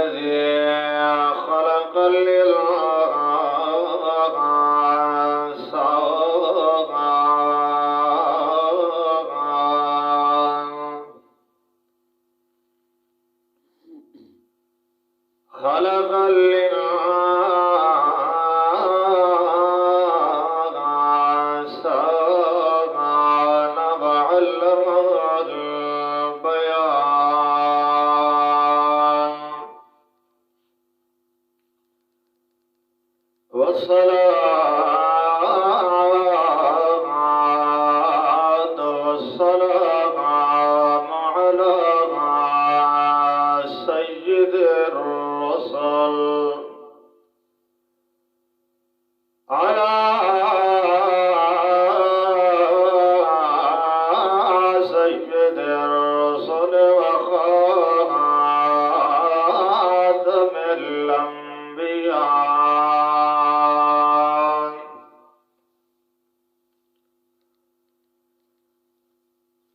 الذي خلق الإنسان خلق الإنسان وعلمه البيان والصلاة والسلام على سيد الرسل على سيد الرسل وخاتم الأنبياء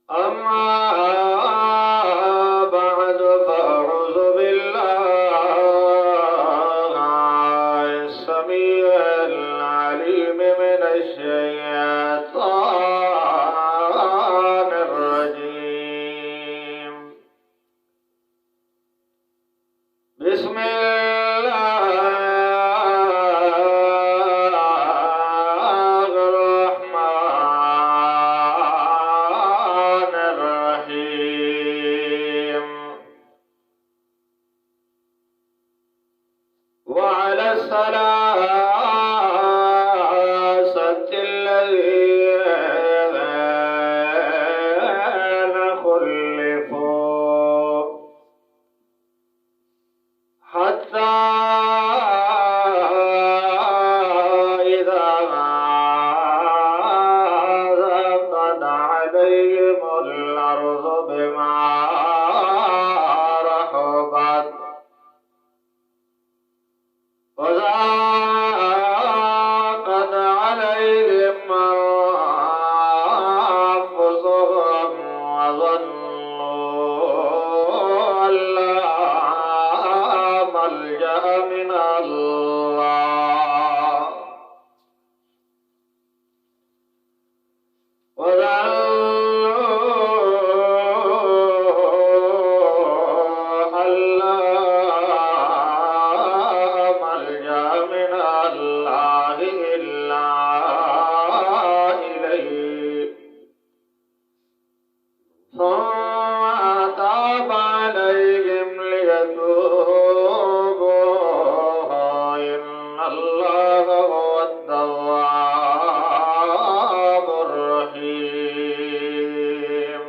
أما بعد فأعوذ بالله السميع العليم من الشيطان الرجيم بسم الله الرحمن الرحيم وعلى الثلاثة الذين خلفوا حتى إذا ضاقت عليهم الأرض بما رحبت وضاقت عليهم أنفسهم وظنوا أن لا ملجأ من الله وظنوا أن لا ملجأ من الله إلا إليه ثم تاب عليهم ليتوبوا إن الله هو التواب الرحيم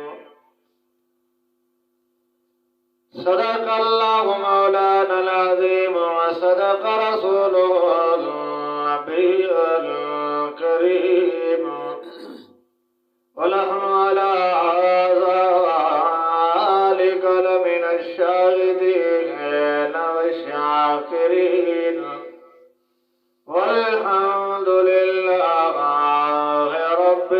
صدق الله مولانا العظيم وصدق رسوله النبي الكريم ونحن على ذلك لمن الشاهدين والشاكرين والحمد لله رب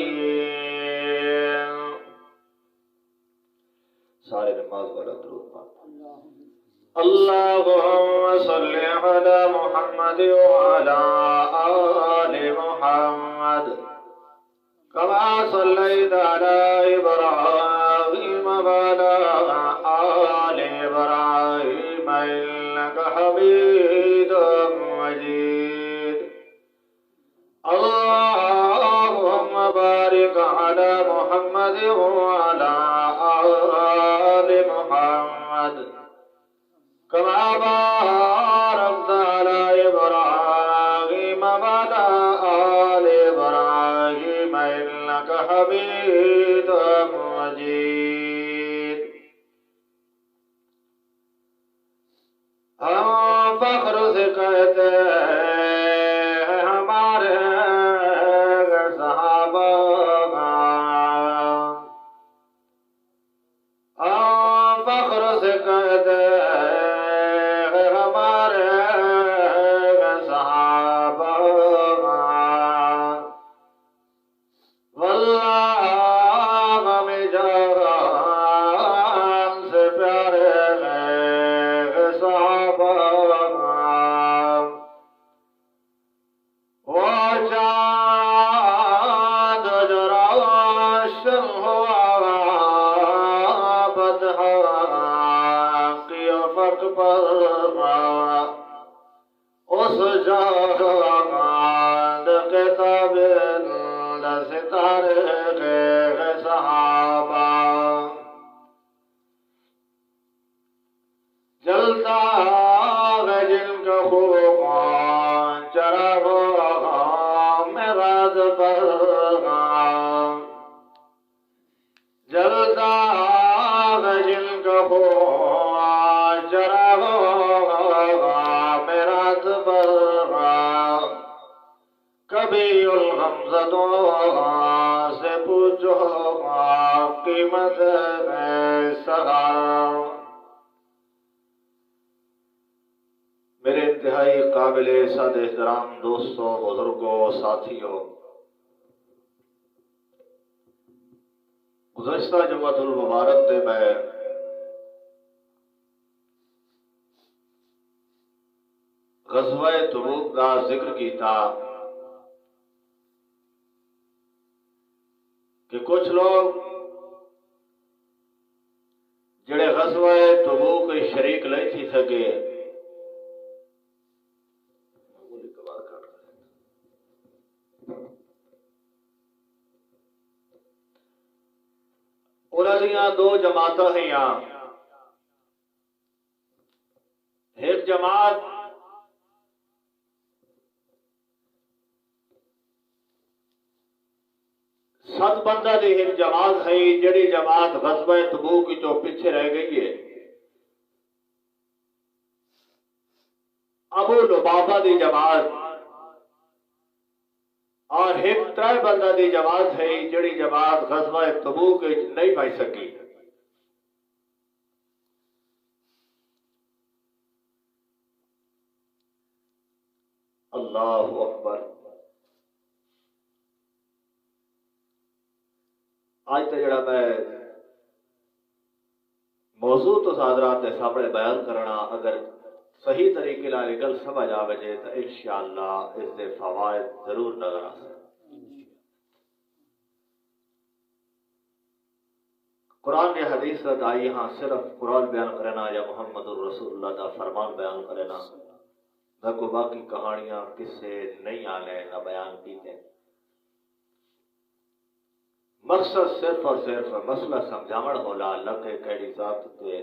العالمين. سارے نماز والا درود پاک. اللهم صل على محمد وعلى آل محمد كما صليت على إبراهيم وعلى آل إبراهيم إنك حميد مجيد. اللهم بارك على محمد وعلى آل محمد كما باركت على إبراهيم وعلى آل إبراهيم إنك حميد مجيد. ہم فخر سے کہتے ہیں ہمارے صحابہ، ہم فخر سے کہتے ہیں ہمارے صحابہ، واللہ ہمیں جان سے پیارے چمک پر اس جاند کے تابند ستارے کے صحابہ جلتا ہے جن کا خوبان چراغ میں رات پر جلتا ہے جن کا خوبان چراغ میں رات پر کبھی الغمزدوں سے پوچھو قیمت ہے سہا میرے انتہائی قابل صد احترام دوستوں بزرگوں ساتھیوں گزشتہ جمعۃ المبارک دے میں غزوہ تبوک کا ذکر کیتا کہ کچھ لوگ جڑے غزوہ تبوک شریک نہیں تھی سکے انہاں دو جماعت ہیں ایک جماعت سات بندہ دی ایک جماعت ہے جڑی جماعت غزوہ تبوک کی جو پیچھے رہ گئی ہے ابو لبابہ دی جماعت اور ایک ترائے بندہ دی جماعت ہے جڑی جماعت غزوہ تبوک نہیں پائی سکی اللہ اکبر آج تو جڑا میں موضوع تو حضرات کے سامنے بیان کرنا اگر صحیح طریقے نال گل سمجھ آ وجے تو انشاءاللہ اس دے فوائد ضرور نظر آ سکتے قرآن نے حدیث آئی ہاں صرف قرآن بیان کرنا یا محمد الرسول اللہ کا فرمان بیان کرنا نہ کو باقی کہانیاں قصے نہیں آنے نہ بیان کیتے مقصد صرف اور صرف مسئلہ سمجھاوڑ ہولا اللہ کے کیڑی ذات تے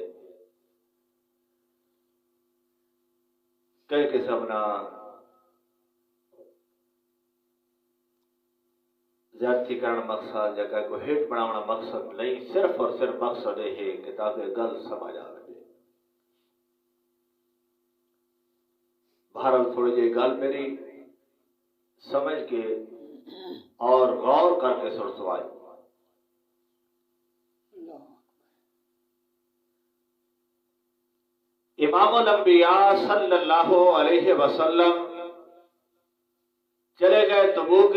کئی قسم نہ زیادتی کرنا مقصد یا کوئی ہٹ بناونا مقصد نہیں صرف اور صرف مقصد یہ ہے کہ تاکہ گل سمجھ آ جائے بہرحال تھوڑی جی گل میری سمجھ کے اور غور کر کے سن سوائے امام الانبیاء صلی اللہ علیہ وسلم چلے گئے تبوک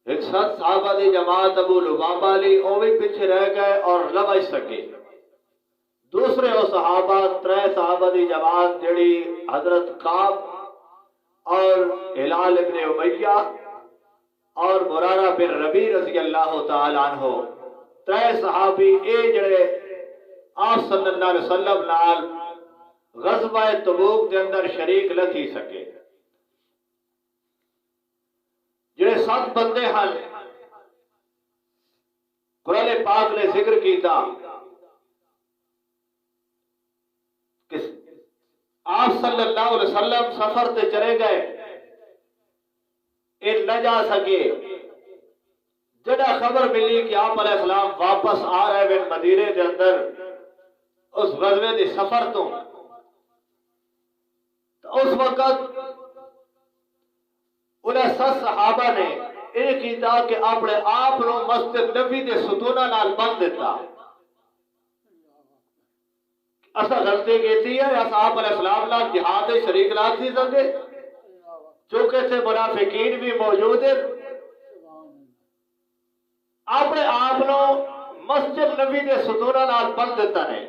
ایک سات صحابہ دی جماعت ابو لبابہ لی وہ بھی پیچھے رہ گئے اور نہ بچ سکے دوسرے وہ صحابہ ترے صحابہ دی جماعت جڑی حضرت کعب اور ہلال ابن امیہ اور مرارہ بن ربیع رضی اللہ تعالی عنہ ترے صحابی اے جڑے آپ صلی اللہ علیہ وسلم نال غزوہ تبوک دے اندر شریک نہ تھی سکے جڑے 7 بندے ہیں قرآن پاک نے ذکر کیتا کہ آپ صلی اللہ علیہ وسلم سفر تے چلے گئے یہ نہ جا سکے جڑا خبر ملی کہ آپ علیہ السلام واپس آ رہے ہیں مدینے کے اندر اس غزوے دے سفر تو اس وقت انہیں 7 صحابہ نے یہ کیتا کہ اپنے آپ نو مسجد نبی دے ستونہ نال بند دیتا اسا غلطی کیتی ہے اسا آپ علیہ السلام نال جہاد شریک نہ تھی سکے چونکہ سے منافقین بھی موجود ہیں اپنے آپ نو مسجد نبی دے ستونہ نال بند دیتا نے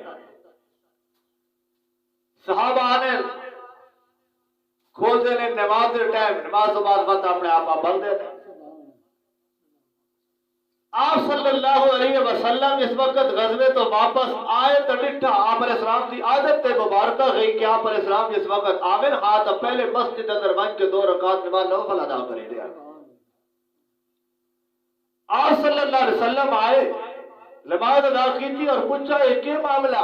صحابہ نے کھول دینے نماز دے ٹائم نماز تو بعد بند اپنے آپ بند دینے آپ صلی اللہ علیہ وسلم اس وقت غزوے تو واپس آئے تو ڈٹھا آپ علیہ السلام کی عادت تے مبارکہ گئی کہ آپ علیہ السلام جس وقت آمن ہاتھ پہلے مسجد اندر بن کے 2 رکعت نماز نوفل ادا کرے دیا. آپ صلی اللہ علیہ وسلم آئے نماز ادا کی تھی اور پوچھا یہ کیا معاملہ؟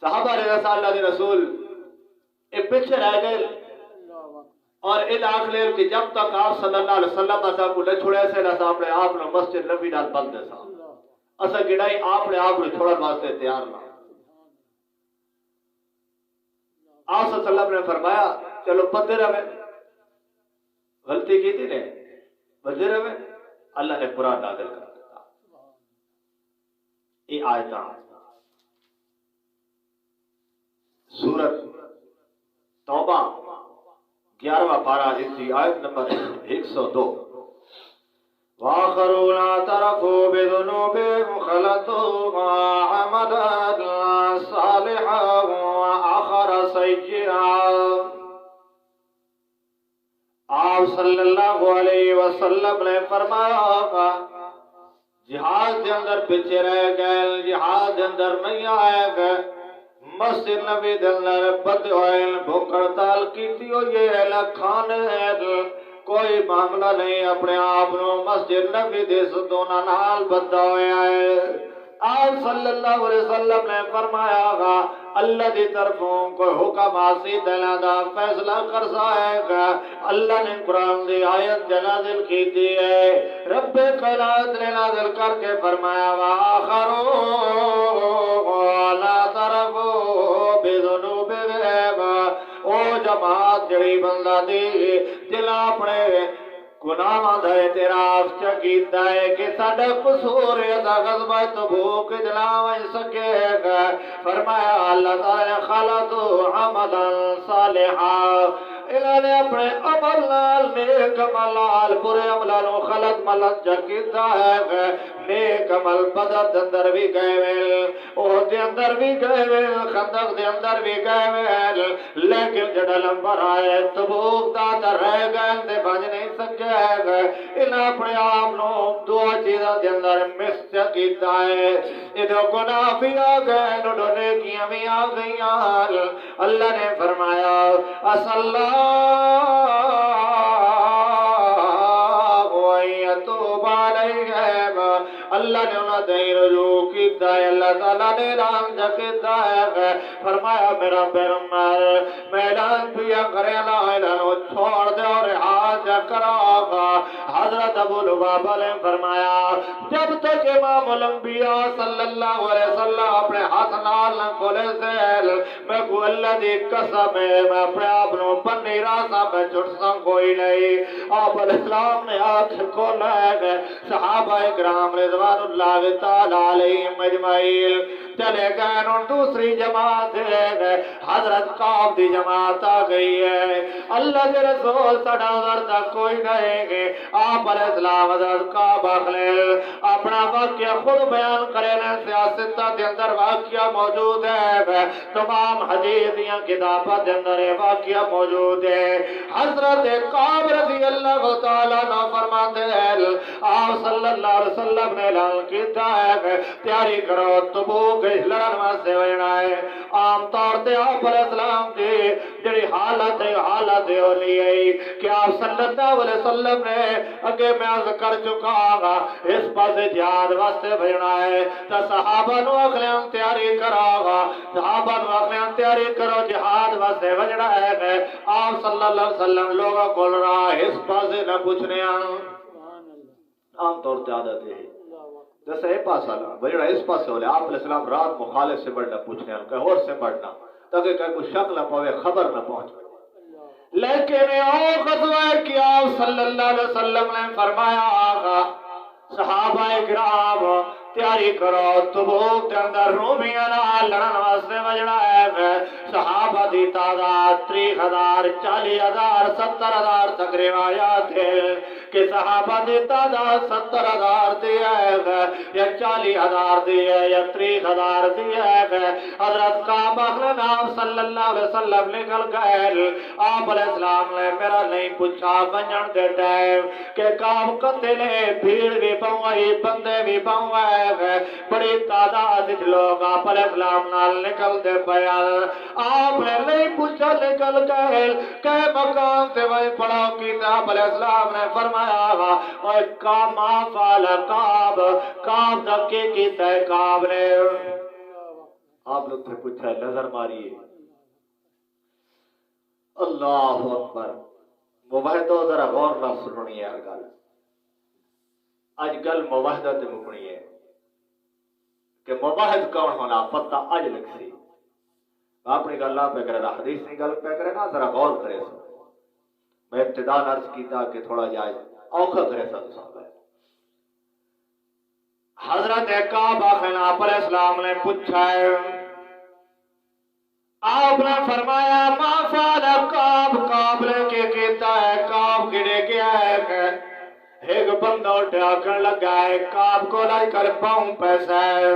صحابہ رضا اللہ علیہ رسول ایک پیچھے رہ گئے اور ان آنکھ لے کہ جب تک آپ صلی اللہ علیہ وسلم اسا کو نہ چھوڑے سے نہ اپنے آپ نے مسجد نبی نال بند دے سا اسا گڑائی آپ نے آپ کو چھوڑن واسطے تیار نہ. آپ صلی اللہ علیہ وسلم نے فرمایا چلو بندے رہے غلطی کی تھی نے بندے رہے. اللہ نے قرآن نازل کر دیا یہ آیتاں سورت توبہ 11واں پارہ اس کی آیت نمبر 102. وآخرون اعترفوا بذنوبهم خلطوا عملا صالحا وآخر سيئا. آپ صلی اللہ علیہ وسلم نے فرمایا جہاد کے اندر پیچھے رہ گئے جہاد کے اندر نہیں آئے گئے مسجد نبی دے اندر بد ہوئے بھوک ہڑتال کیتی ہو یہ لکھانے کوئی معاملہ نہیں اپنے آپ نو مسجد نبی دے سدونا نال بدا ہوئے آئے. آپ صلی اللہ علیہ وسلم نے فرمایا گا اللہ دی طرفوں کوئی حکم آسی دلہ دا فیصلہ کر سائے گا. اللہ نے قرآن دی آیت نازل کی دی ہے رب قلات نے نازل کر کے فرمایا وآخرون لا طرفو بذنوبہم او جماعت جڑی بندہ دی جل اپنے گناہ دا اعتراف چکیتا ہے کہ ساڈا قصور ہے دا غزوہ تبوک جلاو سکے گا. فرمایا اللہ تعالی نے خلطوا عملا صالحا انہوں نے اپنے عمل نال نیک عمل نال برے عملوں نو خلط ملط چکیتا ہے. نیک عمل بدر دے اندر بھی گئے ویل احد دے اندر بھی گئے ویل خندق دے اندر بھی گئے ویل لیکن جڑا لمبر آئے تبوک دا تے رہ گئے تے بچ نہیں سکے گئے. انہاں اپنے آپ نو دو چیزاں دے اندر مکس کیتا ہے ادھر گناہ بھی آ گئے نو نیکیاں بھی آ گئیاں. اللہ نے فرمایا اصلا اللہ نے انہوں نے رجوع کیتا ہے اللہ تعالیٰ نے اعلان جکیتا ہے فرمایا میرا پیغمبر میں اعلان پیا کرے لا اعلان چھوڑ دے اور حاج کرا گا. حضرت ابو لبابہ نے فرمایا جب تک امام الانبیاء صلی اللہ علیہ وسلم اپنے ہاتھ نال نہ کھولے سے میں کو اللہ دی قسم ہے میں اپنے آپ نو بنی راسا میں چھڑسا کوئی نہیں. آپ علیہ السلام نے آنکھ کھولا ہے صحابہ اکرام رضوان اللہ تعالی علیہم اجمعین چلے گئے اور دوسری جماعت ہے حضرت قعب دی جماعت آ گئی ہے. اللہ کے رسول سڑا ذرا کوئی نہیں گے. آپ علیہ السلام حضرت قعب اخلیل اپنا واقعہ خود بیان کرے نا سیاست دے اندر واقعہ موجود ہے تمام حدیث دیاں کتاباں دے اندر واقعہ موجود ہے. حضرت قعب رضی اللہ تعالیٰ عنہ فرماتے ہیں آپ صلی اللہ علیہ وسلم نے اعلان کیتا ہے تیاری کرو تبوک لڑن واسطے وجنا ہے. عام طور تے آپ علیہ السلام دی جڑی حالت ہونی ہے کہ آپ صلی اللہ علیہ وسلم نے اگے میں عرض کر چکا گا اس پاسے جہاد واسطے بھیجنا ہے تو صحابہ نو اخلیاں تیاری کرا گا صحابہ نو اخلیاں تیاری کرو جہاد واسطے بھیجنا ہے. آپ صلی اللہ علیہ وسلم لوگوں کو رہا اس پاسے نہ پوچھنے عام طور تے عادت ہے جیسے یہ پاس آنا بجڑا اس پاس ہو لے آپ علیہ السلام رات مخالف سے بڑھنا پوچھنے کہیں اور سے بڑھنا تاکہ کہیں کوئی شک نہ پاوے خبر نہ پہنچ. لیکن او غزوہ کہ آپ صلی اللہ علیہ وسلم نے فرمایا آقا صحابہ اکرام تیاری کرو تبوک کے اندر رومیاں نال لڑن واسطے وجنا ہے. صحابہ دی تعداد 30,000 40,000 70,000 تک روایات ہے کہ صحابہ دی تعداد 70,000 دی ہے. یا 40,000 دی ہے یا 30,000 دی ہے حضرت کعب اپنے نام صلی اللہ علیہ وسلم نکل گئے آپ علیہ السلام نے میرا نہیں پوچھا بنجن دے ٹائم کہ کعب کندے نے بھیڑ بھی پاؤں بندے بھی پاؤں بڑی تعداد لوگ آپ علیہ السلام نال نکل دے پیال آپ نے نہیں پوچھا نکل گئے کہ مقام سے وہی پڑھو کتاب علیہ السلام نے فرمایا اور کاما فعل کعب کعب دکے کیتا ہے کعب نے آپ لوگ سے پوچھا نظر ماریے اللہ اکبر مباہدہ ذرا غور نہ سننی ہے گل اج گل مباہدہ تے مکنی ہے کہ مباہد کون ہونا پتہ اج لگ سی اپنی گل نہ پہ کرے حدیث کی گل پہ کرے نا ذرا غور کرے سو میں ابتدا عرض کیتا کہ تھوڑا جائے اوکھا کرے سب حضرت کعب آپ علیہ السلام نے پوچھا ہے آپ نے فرمایا ما فعل کعب کعب نے کہ کیتا ہے کعب گڑے گیا ہے ایک بندہ اٹھا کر لگا ہے کعب کو لائی کر پاؤں پیسہ ہے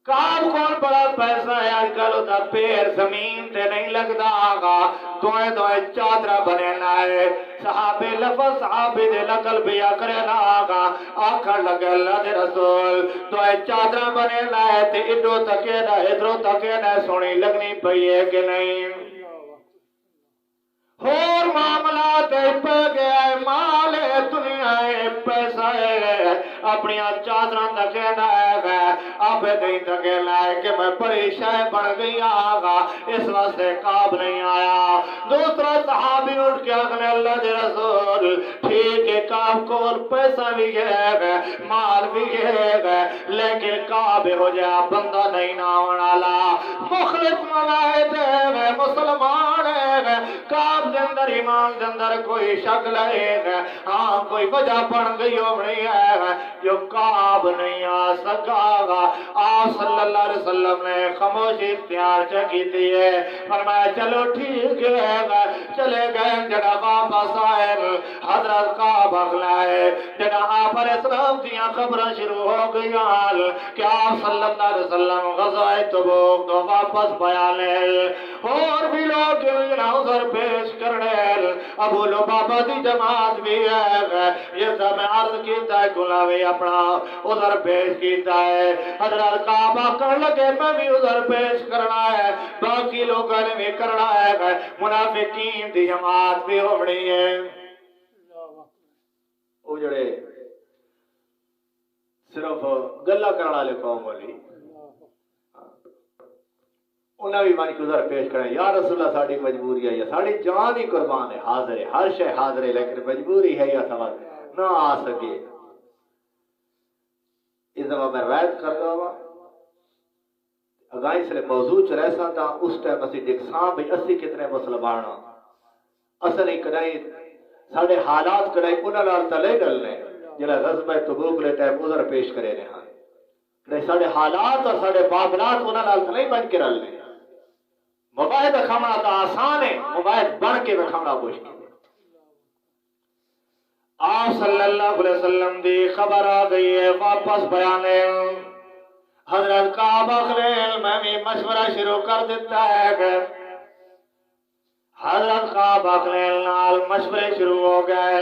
کعب کون بڑا پیسہ ہے آج کل ہوتا پیر زمین تے نہیں لگتا آگا دوئے دوئے چادرہ بنے لائے صحابی لفظ صحابی دے لگل بیا کرے آگا آکھر لگے اللہ دے رسول دوئے چادرہ بنے لائے تے ادھو تکے نہ ادھو تکے نہ سونی لگنی پئیے کہ نہیں اور معاملات پہ گیا ہے مال ہے دنیا ہے پیسہ ہے اپنی چادران تکے لائے آپ نہیں تکے لائے کہ میں بڑی شے بڑھ گئی آگا اس واسطے کعب نہیں آیا دوسرا صحابی اٹھ کے اگلے اللہ دے رسول ٹھیک ہے کعب کو پیسہ بھی ہے مال بھی ہے لیکن کعب ہو جائے بندہ نہیں ناون والا مخلص مواعد ہے مسلمان ہے کعب دے اندر ایمان دے اندر کوئی شک لائے گا ہاں کوئی وجہ پڑ گئی ہو نہیں ہے جو کعب نہیں آ سکا گا آپ صلی اللہ علیہ وسلم نے خاموشی اختیار کی تھی ہے فرمایا چلو ٹھیک ہے چلے گئے جڑا واپس آئے حضرت کعب اگلائے جڑا آپ علیہ السلام دیاں خبریں شروع ہو گئی کہ آپ صلی اللہ علیہ وسلم غزوہ تبوک تو واپس بیانے اور بھی لوگ عذر پیش کرنے ابو لبابہ دی جماعت بھی ہے یہ سب میں عرض کیتا ہے گلاوی اپنا عذر پیش کیتا ہے حضرت کعبہ کر لگے میں بھی عذر پیش کرنا ہے باقی لوگوں نے بھی کرنا ہے منافقین دی جماعت بھی ہونی ہے وہ جڑے صرف گلہ کرنا والے قوم والی انہیں بھی من گزر پیش کریں یا رسول اللہ ساڑی مجبوری ہے یا ساڑی جان ہی قربان ہے حاضر ہے ہر شے حاضر ہے لیکن مجبوری ہے یا سوال نہ آ سکے اس دفعہ میں روایت کر رہا ہوں اگائی سے موضوع چ رہ سا تھا اس ٹائم اسی ڈکساں بھی اسی کتنے مسلمان اصل ہی کڑائی ساڑے حالات کڑائی انہاں نال تلے ڈلنے جڑا غزوہ تبوک لے ٹائم عذر پیش کرے نے ہاں کڑائی ساڑے حالات اور ساڑے معاملات انہاں نال تلے بن کے رلنے مباہد کھمنا تو آسان ہے مباہد بن کے کھمنا مشکل ہے آپ صلی اللہ علیہ وسلم دی خبر آ گئی ہے واپس بیانے حضرت کعبہ خلیل میں بھی مشورہ شروع کر دیتا ہے کہ حضرت کعبہ خلیل نال مشورے شروع ہو گئے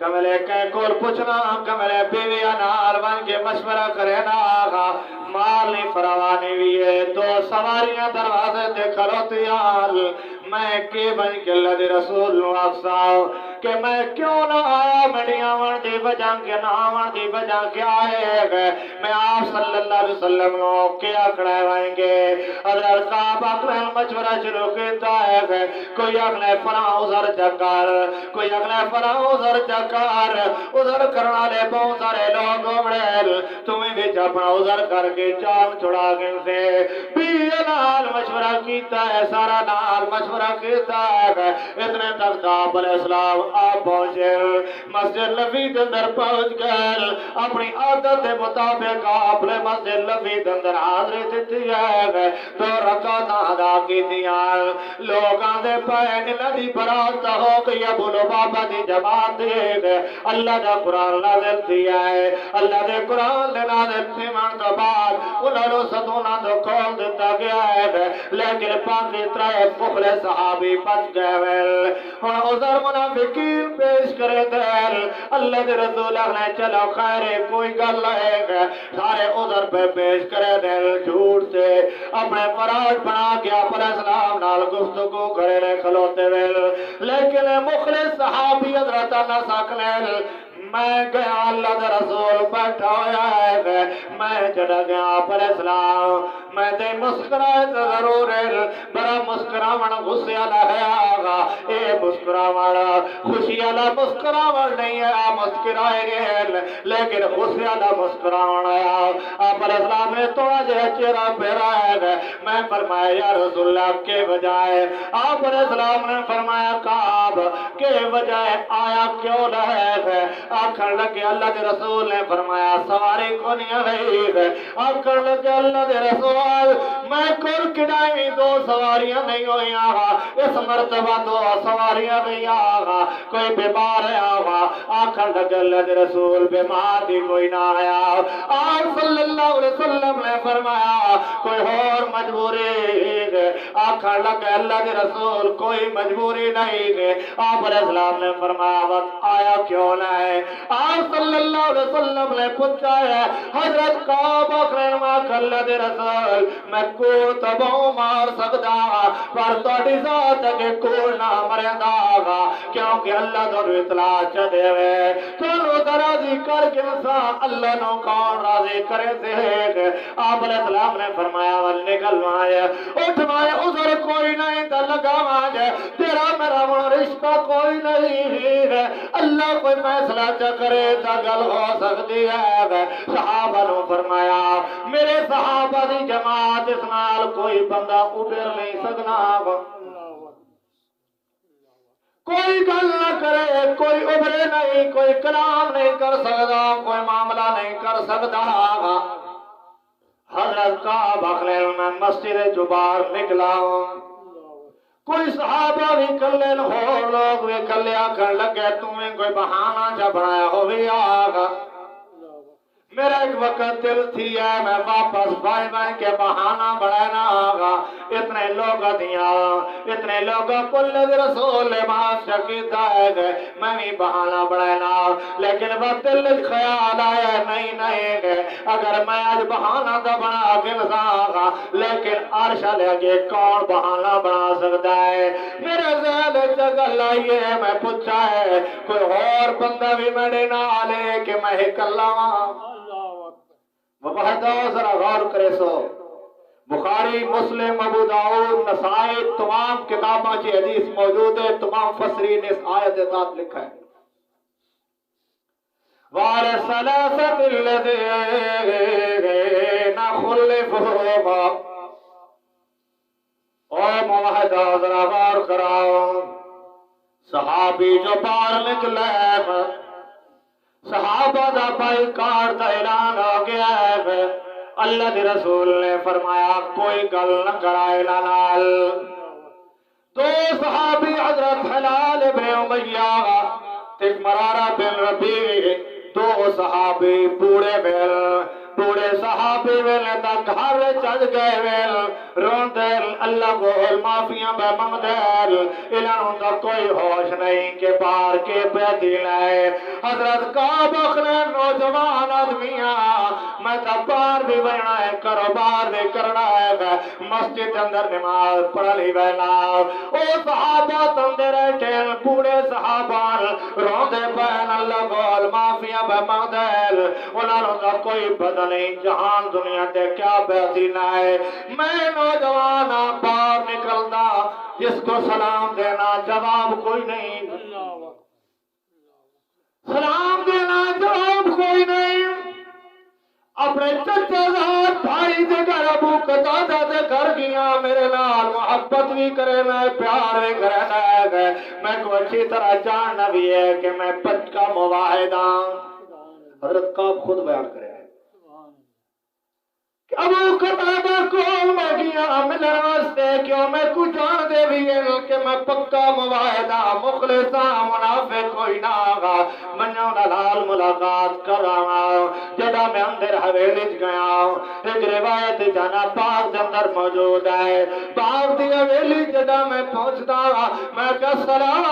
کملے کہیں کول پوچھنا کملے بیویاں نال بن کے مشورہ کرے نا آگا مال نہیں فراوانی بھی ہے دو سواریاں دروازے دے کھلوتی آل میں کے بن کے اللہ دے رسول نو افساؤ کہ میں کیوں نہ آیا میری آون دی وجہ کے نہ آون دی وجہ کیا ہے میں آپ صلی اللہ علیہ وسلم نو کیا کھڑائیں گے حضرت کعبہ خلیل مشورہ شروع کیتا ہے کوئی اگلے فلاں عذر چکر کوئی اگلے فلاں عذر چکر عذر کرنا لے بہت سارے لوگ امڑے تمہیں بھی اپنا عذر کر کے چان چھڑا گن سے بھی نال مشورہ کیتا ہے سارا نال مشورہ کیتا ہے اتنے تک آپ علیہ السلام آپ پہنچے مسجد نبی دے اندر پہنچ گئے اپنی عادت کے مطابق آپ نے مسجد نبی دے اندر حاضری دیتی ہے تو رکعت ادا کی دیا لوگاں دے پے ندی برات ہو گئی ابو لبابہ دی جماعت دے اللہ دا قرآن نازل کیا ہے اللہ دے قرآن دے نازل تھیمن تو بعد انہوں نے ستونہ تو کھول دیتا گیا ہے لیکن پاکی ترائے مخلے صحابی بچ گئے ہن عذر منافقین پیش کرے دل اللہ دے رسول نے چلو خیر کوئی گل ہے سارے عذر پہ پیش کرے دل جھوٹ سے اپنے فراج بنا کے اپنے اسلام نال گفتگو کرے لے کھلوتے ویل لیکن مخلص صحابی حضرت انس اکھلے میں گیا اللہ دے رسول بیٹھا ہویا ہے میں چڑھا گیا پر اسلام میں دے مسکرائے ضرور بڑا مسکراون غصے والا ہے آگا اے مسکراون خوشی والا مسکراون نہیں ہے مسکرائے گے لیکن غصے والا مسکراون ہے پر اسلام میں تھوڑا جہا چہرہ پھیرا ہے میں فرمایا یا رسول اللہ کے بجائے آپ علیہ السلام نے فرمایا کعب کے بجائے آیا کیوں ہے آخر لگے اللہ دے رسول نے فرمایا سواری کو نہیں رہی آخر لگے اللہ دے رسول میں کل کڑائی دو سواریاں نہیں ہوئی آگا اس مرتبہ دو سواریاں نہیں آگا کوئی بیمار ہے آگا آخر لگے اللہ دے رسول بیمار بھی کوئی نہ آیا آپ صلی اللہ علیہ وسلم نے فرمایا کوئی اور مجبوری آخر لگے اللہ دے رسول کوئی مجبوری نہیں آپ علیہ السلام نے فرمایا وقت آیا کیوں نہ ہے آپ صلی اللہ علیہ وسلم نے پوچھا ہے حضرت کعب اکرما اللہ دے رسول میں کو تباؤ مار سکتا پر توڑی ذات کے کول نہ مریندا گا کیونکہ اللہ تو اطلاع چ دے وے تو راضی کر کے انسان اللہ نو کون راضی کرے دے آپ علیہ السلام نے فرمایا ول نکل مائے اٹھ مائے عذر کوئی نہیں تے لگا مائے تیرا میرا رشتہ کوئی نہیں ہے اللہ کوئی فیصلہ کرے تا گل ہو سکتی ہے صحابہ نے فرمایا میرے صحابہ دی جماعت اس نال کوئی بندہ ابھر نہیں سکنا کوئی گل نہ کرے کوئی ابھرے نہیں کوئی کلام نہیں کر سکتا کوئی معاملہ نہیں کر سکتا حضرت کعب اخلیل میں مسجد جو باہر نکلا کوئی صحابہ بھی کلے ہو لوگ بھی کلے آکر لگے تمہیں کوئی بہانہ جا بنایا ہو بھی آگا میرا ایک وقت دل تھی ہے میں واپس بھائی بھائی کے بہانہ بڑھانا آگا اتنے لوگ دیا اتنے لوگ کل رسول ماں شکیدہ ہے میں بھی بہانہ بڑھانا لیکن وہ دل خیال آیا نہیں اگر میں آج بہانہ دا بنا گلزا آگا لیکن عرشہ لگے کون بہانہ بنا سکتا ہے میرے ذہن جگہ لائیے میں پوچھا ہے کوئی اور بندہ بھی میرے نہ آلے کہ میں کلا وقتہ ذرا غور کرے سو بخاری مسلم ابو داؤد نسائی تمام کتاباں کی حدیث موجود ہے تمام فسرین اس آیت ذات لکھا ہے وَالثَّلَاثَةِ الَّذِينَ خُلِّفُوا او موحدہ ذرا غور کراؤ صحابی جو باہر نکلے صحابہ دا بائیکاٹ دا اعلان ہو گیا ہے اللہ کے رسول نے فرمایا کوئی گل نہ کرائے لال دو صحابی حضرت حلال ابن امیہ ایک مرارہ بن ربیع دو صحابی بوڑے صحابی ویلے تک گھر چڑھ گئے ویل رون دل اللہ کو معافیاں بے ممدل انہوں کا کوئی ہوش نہیں کہ بار کے بیدی لائے حضرت کعب اخنے نوجوان آدمیاں میں تا بار بھی بڑھنا ہے کاروبار بھی کرنا ہے مسجد اندر نماز پڑھ لی بینا او صحابہ تندے رہتے بوڑے صحابہ رون دے بین اللہ کو معافیاں بے ممدل انہوں کا کوئی بدل نہیں جہان دنیا دے کیا بیعتی نہ ہے میں نوجوان باہر نکلتا جس کو سلام دینا جواب کوئی نہیں سلام دینا جواب کوئی نہیں اپنے چچا ذات بھائی دے گھر ابو قتادہ دے گھر گیا میرے نال محبت بھی کرے میں پیار بھی کرے میں کو اچھی طرح جاننا بھی ہے کہ میں پکا مواحد ہوں۔ حضرت کعب خود بیان کرے ابو قتادہ کول میں گیا ملنے واسطے کیوں میں کو جان دے بھی کہ میں پکا مواحدہ مخلصا منافق کوئی نہ آگا منوں نال ملاقات کر رہا جدا میں اندر حویلی گیا ایک روایت جانا پاک دے اندر موجود ہے پاک دی حویلی جدا میں پہنچتا میں کہ السلام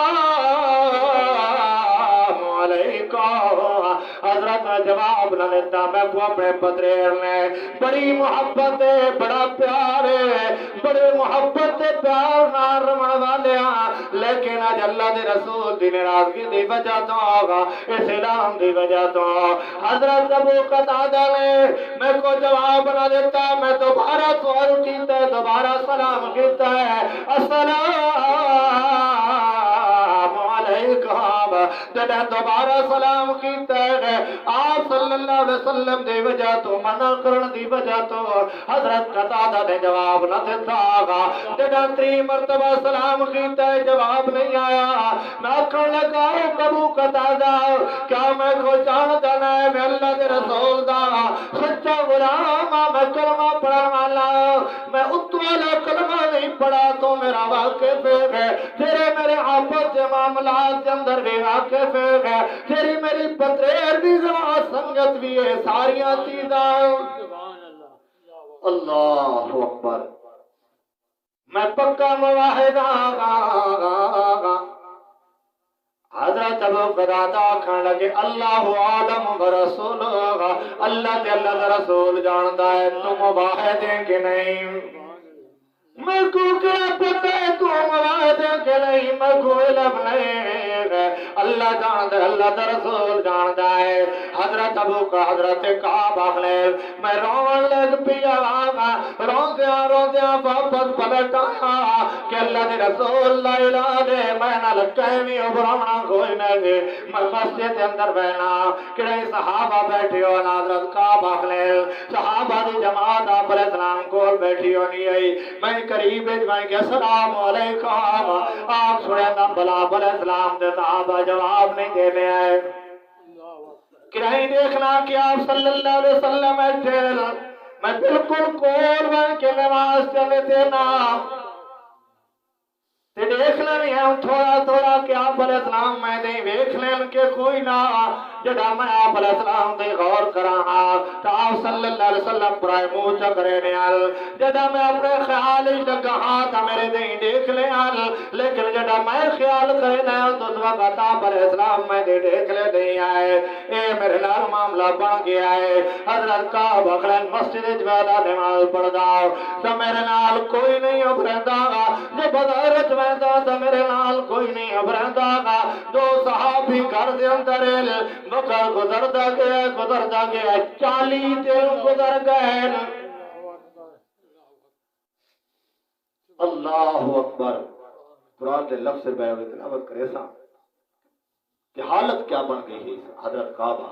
علیکم حضرت نے جواب نہ دیتا میں کو اپنے پدریر نے بڑی محبت ہے بڑا پیار ہے بڑے محبت ہے پیار نہ رمن والے لیکن آج اللہ دے رسول دی ناراضگی دی وجہ تو ہوگا اسلام دی وجہ تو حضرت ابو قتادہ نے میں کو جواب نہ دیتا میں دوبارہ سوال کیتا ہے دوبارہ سلام کیتا ہے السلام علیکم جدہ دوبارہ سلام کیتا ہے آپ صلی اللہ علیہ وسلم دی وجہ تو منع کرن دی وجہ تو حضرت قتادہ نے جواب نہ دیتا آگا جدہ 3 مرتبہ سلام کیتا ہے جواب نہیں آیا میں کہنے لگا ابو قتادہ کیا میں کو جان دینا ہے میں اللہ کے رسول دا سچا غلام میں کلمہ پڑھن والا میں اتوالا کلمہ نہیں پڑھا تو میرا واقف ہے تیرے میرے آپس کے معاملات کے اندر بھی واقف ہے تیری میری پتریر بھی زمان سنگت بھی ہے ساریاں چیزاں اللہ اکبر میں پکا مواحد آگا حضرت ابو قتادہ کھانے لگے اللہ عالم و رسول اللہ کے اللہ رسول جانتا ہے تم مواحد ہیں کہ نہیں میں کو کیا پتہ ہے تو مواحد ہیں کہ نہیں میں کو علم نہیں اللہ جانتا ہے اللہ کا رسول جانتا ہے حضرت ابو کا حضرت کعب اخلیل میں روان لگ پیا آگا روندیا واپس پلٹ آیا کہ اللہ کے رسول لا الہ دے میں نہ لکھیں ابرانا کوئی نہیں میں مسجد اندر بہنا کہ صحابہ بیٹھی ہو حضرت کعب اخلیل صحابہ دی جماعت آپ علیہ السلام کو بیٹھی ہونی ہے میں قریب میں کہ السلام علیکم آپ سنے نا بلا علیہ السلام دے صحابہ جواب نہیں دینے آئے کہ نہیں دیکھنا کہ آپ صلی اللہ علیہ وسلم بیٹھے میں بالکل کول بن کے نماز چلے تھے نا تے دیکھنا نہیں ہم تھوڑا تھوڑا کہ آپ علیہ السلام میں نہیں دیکھ لیں کہ کوئی نہ جڑا میں آپ علیہ السلام دے غور کراں تو آپ صلی اللہ علیہ وسلم برائے منہ چکرے نیال جڑا میں اپنے خیال ہی لگا تھا میرے نہیں دیکھ لے لیکن جڑا میں خیال کرے نہ تو اس وقت آپ علیہ السلام میں دیکھ لے نہیں آئے اے میرے نال معاملہ بن گیا ہے حضرت کعب اخلیل مسجد جوادہ نماز پڑھدا تو میرے نال کوئی نہیں ابھردا جو بظاہر تو میرے نال کوئی نہیں ابھردا گا دو صحابی گھر دے اندر بکر گزردا گیا 40 دن گزر گئے اللہ اکبر قرآن کے لفظ بیان میں تلاوت کرے سا کہ حالت کیا بن گئی ہے حضرت کعبہ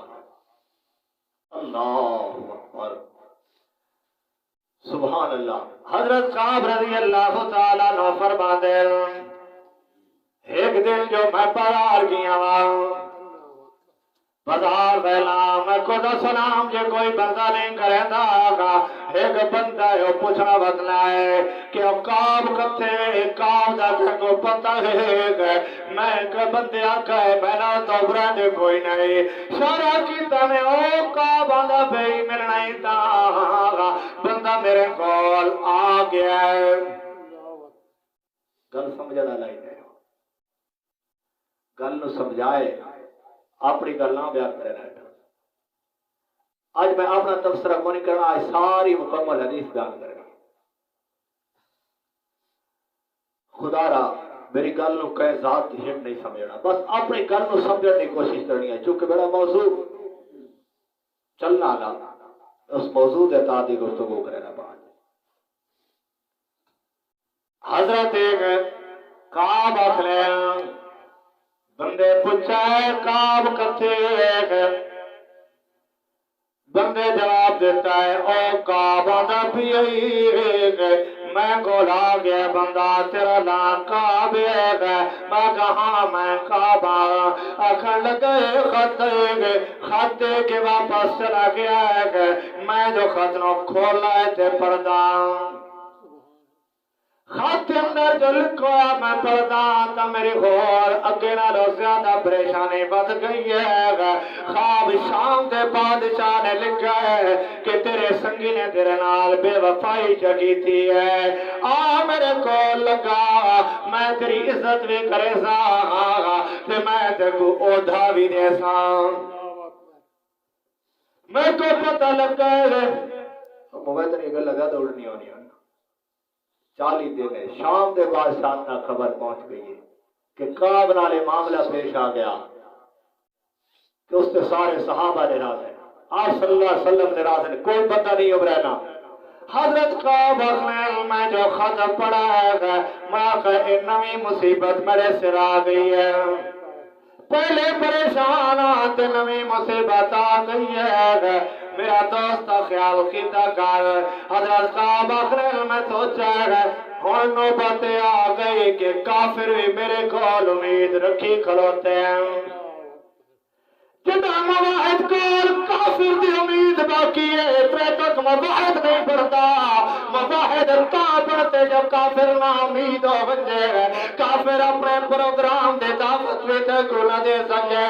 اللہ اکبر سبحان اللہ حضرت کعب رضی اللہ تعالیٰ عنہ فرماتے ایک دن جو میں بازار گیا بازار پہلا میں خدا سلام جو کوئی بندہ نہیں کرے گا ایک بندہ ہے وہ پوچھنا بدلا ہے کہ کعب کتے کعب دا کو پتہ ہے میں ایک بندے آکا ہے میں نہ تو برانڈ کوئی نہیں سارا کیتا میں او کعب آدھا بھئی ملنا ہی تا بندہ میرے کول آ گیا ہے گل سمجھنا لائی ہے گل نو سمجھائے اپنی گل نہ بیان کرے رہتا آج میں اپنا تبصرہ کو نہیں کرنا آج ساری مکمل حدیث بیان کرے گا خدا را میری گل نو کہے ذات کی ہٹ نہیں سمجھنا بس اپنی گل نو سمجھنے کی کوشش کرنی ہے چونکہ میرا موضوع چلنا لا اس موضوع کے تحت ہی گفتگو کرے رہا بعد حضرت کعب اخلیل بندے پوچھا ہے کعب کتے بندے جواب دیتا ہے او کعب آدھا بھی میں کو لا گیا بندہ تیرا نام کعبہ ہے، میں کہاں میں کعبہ، اکھن لگے خط دے خط دے کے واپس چلا گیا ہے، میں جو خط نو کھولا ہے تے پردہ خط اندر جو لکھوا میں پڑھتا تا میری غور اگے نالوں زیادہ پریشانی بد گئی ہے، خواب شام دے بادشاہ نے لکھا ہے کہ تیرے سنگی نے تیرے نال بے وفائی جگی تھی ہے، آ میرے کو لگا میں تیری عزت بھی کرے سا تے میں تے کو اوڑھا بھی دے سا، میں کو پتہ لگا ہے موبائل نے گل لگا دوڑنی ہونی ہے 40 دن ہے، شام دے بعد شام تک خبر پہنچ گئی ہے کہ کعب نالے معاملہ پیش آ گیا کہ اس سے سارے صحابہ نے راز ہے، آپ صلی اللہ علیہ وسلم نے راز ہے، کوئی پتہ نہیں اب رہنا۔ حضرت کعب نے میں جو خط پڑھا ہے میں کہ نوی مصیبت میرے سر آ گئی ہے، پہلے پریشان آتے نوی مصیبت آ گئی ہے، میرا دوست خیال کیتا کر حضرت کعب آخر میں سوچا ہے ہن نوبت آ گئی کہ کافر بھی میرے کول امید رکھی کھلوتے ہیں، جدا مواحد کول کافر دی امید باقی ہے، اتنے تک مواحد نہیں پڑھتا، مواحد تا پڑھتے جب کافر نا امید ہو بنجے، کافر اپنے پروگرام دے دعوت میں تک نہ دے سکے،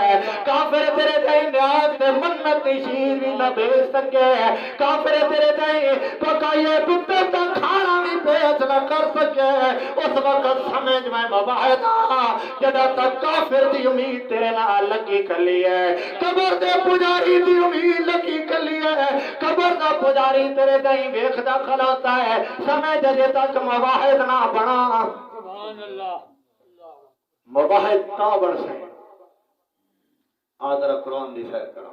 کافر تیرے دائیں نیاز دے منت شیر بھی نہ بھیج سکے، کافر تیرے دائیں پکائیے پتر تک کھانا بھی پیش نہ کر سکے، اس وقت سمجھ میں مواحد جدا تک کافر دی امید تیرے نہ لگی کھلی ہے، قبر دے پجاری دی امید لگی کھلی ہے، قبر دا پجاری تیرے دائیں ویکھدا کھلوتا ہے، سمجھ جے تک مواحد نہ بنا مواحد نہ بن سکے۔ آدھر قرآن دی سیر کرا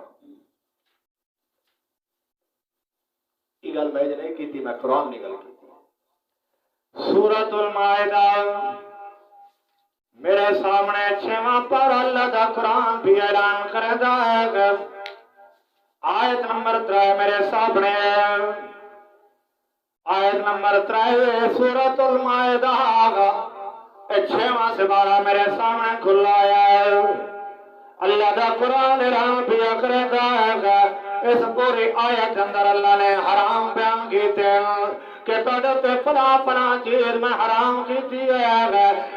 یہ گل میں نہیں کی تھی، میں قرآن کی گل کی تھی۔ سورۃ المائدہ میرے سامنے 6واں پارہ اللہ دا قرآن بھی اعلان کردا ہے، آیت نمبر 3 میرے سامنے ہے، آیت نمبر 3 سورۃ المائدہ 6واں سپارہ میرے سامنے کھلا ہے، اللہ دا قرآن اعلان بھی کردا ہے، اس پوری آیت اندر اللہ نے حرام بیان کیتے ہیں کہ تڑتے فلاں فلاں چیز میں حرام کیتی ہے،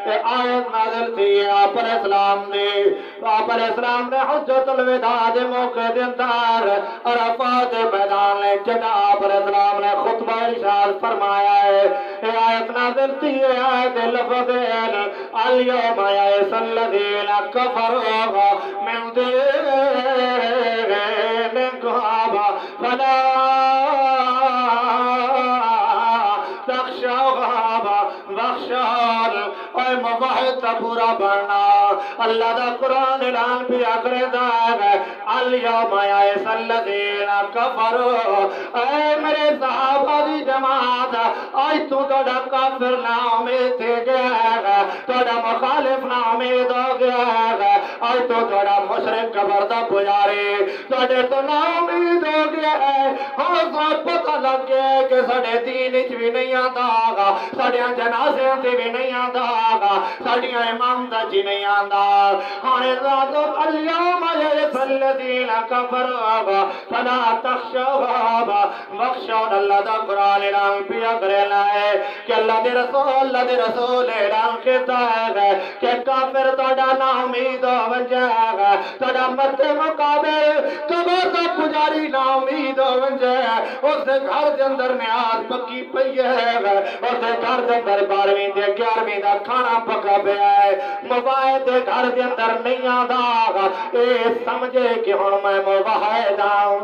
یہ آیت نازل تھی آپ علیہ السلام نے، آپ علیہ السلام نے حجت الوداع دے موقع دے اندر عرفات میدان نے جدا آپ علیہ السلام نے خطبہ ارشاد فرمایا ہے، یہ آیت نازل تھی ہے، آیت لفظ الیوم یئس الذین کفروا من دینکم فلا اے مواحد تا پورا بننا، اللہ دا قرآن اعلان بھی کردا ہے، الیوم یئس الذین کفروا، اے میرے صحابہ دی جماعت آج تو تہاڈا کافر نا امید تھے گیا ہے، تہاڈا مخالف نا امید ہو گیا ہے، آج تو تہاڈا مشرک قبر دا پجاری تہاڈے تو نا امید ہو گیا ہے، ہاں پتہ لگ گیا کہ ساڈے دین وچ بھی نہیں آندا گا، ساڈیاں جنازیاں تے بھی نہیں آندا گا، ساڈیاں امام دا جی نہیں آندا، ہاں ذات الیوم یئس الذین کفروا فلا تخشوهم واخشون، اللہ دا قرآن اعلان پیا کرنا ہے کہ اللہ دے رسول اعلان کیتا ہے کہ کافر تہاڈا نا امید ہو جائے گا، تہاڈا مرتے مقابل قبر دا پجاری نا امید ہو جائے، اس دے گھر دے اندر نیاز پکی پئی ہے، اس دے گھر دے اندر 12ویں تے 11ویں دا کھانا پکا پیا ہے، مواحد دے گھر دے اندر نہیں آندا گا، اے سمجھے کہ ہن میں مواحد ہاں،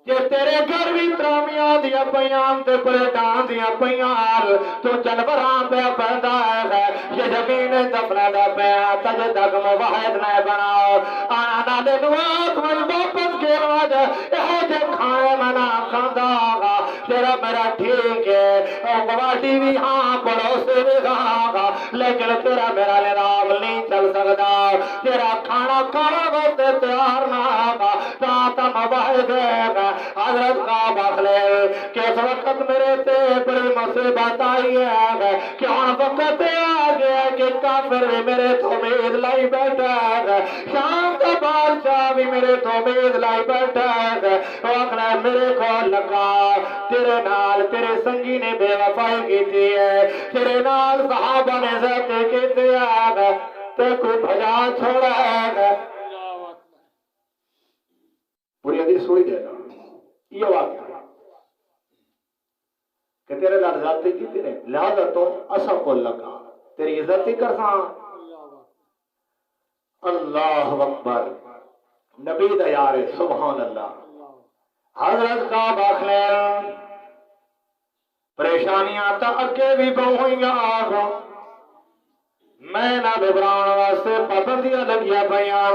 جے تیرے گھر بھی ترامیاں دیا پیان تے پریٹان دیا پیان تو جنوراں پہ پیدا ہے، یہ زمین دفنہ دا پیان تجھے تک مواحد نہ بناؤ، آنا نالے نواق من واپس کے راج اے جے کھائے منا کھاندا گا، تیرا میرا ٹھیک ہے، اور گواٹی بھی ہاں پڑوسے بھی ہاں، لیکن تیرا میرا نظام نہیں چل سکتا، تیرا کھانا کھانا بہتے تیار نہ آگا، تا مواحد ہے گا، حضرت کا بخلے کہ اس وقت میرے تے بڑی مصیبت آئی ہے کہ ہن وقت آ گیا کہ کافر بھی میرے تو امید لائی بیٹھا ہے، شام کا بادشاہ بھی میرے تو امید لائی بیٹھا ہے، وہ آخنا میرے کو لگا تیرے نال تیرے سنگی نے بے وفائی کی ہے، تیرے نال صحابہ نے زیادتی کی ہے، تے کوئی بھجا چھوڑا ہے۔ پوری حدیث سوئی دے گا یہ واقعہ کہ تیرے لال زیادتی کی تیرے لہذا تو اصل کو لگا تیری عزت ہی کرساں۔ اللہ اکبر، نبی دا یار سبحان اللہ۔ حضرت کا باخلے پریشانیاں تا اگے بھی بہوئیاں آگا، میں نہ ببران واسطے پابندیاں لگیا بیاں،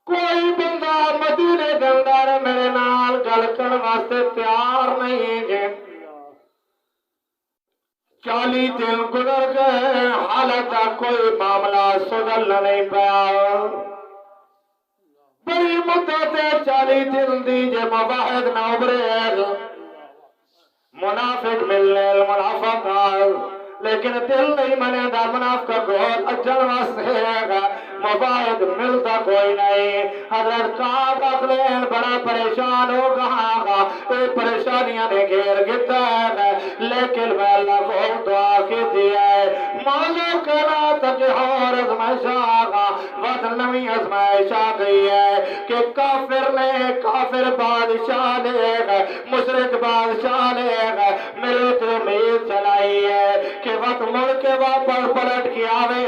کوئی بندہ مدینے کے اندر میرے نال گل کرن واسطے تیار نہیں ہے۔ 40 دن گزر گئے، حالت کوئی معاملہ سدھر نہیں پیا، بڑی مدت 40 دن دی جے مواحد نہ ابھرے، منافق ملنے المنافق لیکن دل نہیں منے دا منافق کو اجن واسطے مواحد ملتا کوئی نہیں۔ حضرت کعب اخلین بڑا پریشان ہو گا، اے پریشانیاں نے گھیر گتا ہے، لیکن میں اللہ کو دعا کی ہے مولا کہنا تک اور ازمائش آگا، بس نمی ازمائش آ گئی ہے کہ کافر نے کافر بادشاہ نے مشرک بادشاہ نے میرے تو امید چلائی ہے کہ وقت مڑ کے واپس پلٹ کے آوے،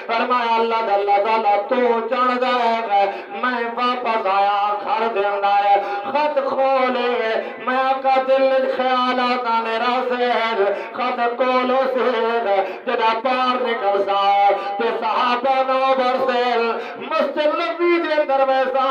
فرمایا اللہ تعالیٰ تو جان دے میں واپس آیا گھر دینا ہے، خط کھولے میں آقا دل خیالات آنے راسل خط کولو سے جدا پار نکل سا تے صحابہ نو برسل مسجد نبی دے درویسا